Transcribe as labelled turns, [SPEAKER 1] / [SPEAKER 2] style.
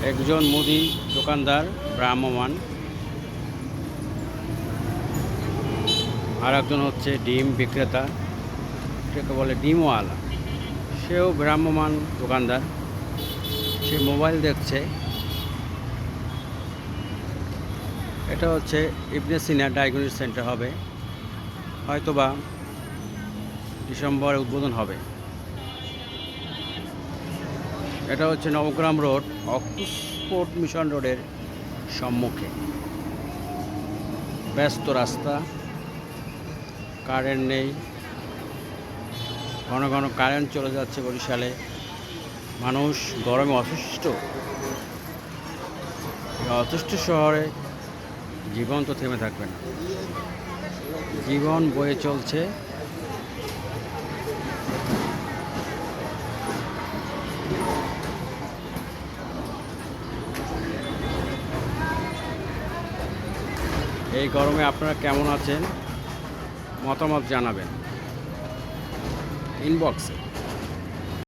[SPEAKER 1] একজন মুদি দোকানদার ভ্রাম্যমাণ, আর একজন হচ্ছে ডিম বিক্রেতা, এটাকে বলে ডিমওয়ালা। সেও ভ্রাম্যমাণ দোকানদার, সে মোবাইল দেখছে। এটা হচ্ছে ইবনে সিনা ডায়াগনস্টিক সেন্টার হবে, হয়তোবা ডিসেম্বরে উদ্বোধন হবে। এটা হচ্ছে নবগ্রাম রোড, অক্সফোর্ড মিশন রোডের সম্মুখে। ব্যস্ত রাস্তা, কারেন্ট নেই, ঘন ঘন কারেন্ট চলে যাচ্ছে বরিশালে। মানুষ গরমে অসুস্থ। অসুস্থ শহরে জীবন তো থেমে থাকবে না, জীবন বয়ে চলছে। এই গরমে আপনারা কেমন আছেন মতামত জানাবেন ইনবক্সে।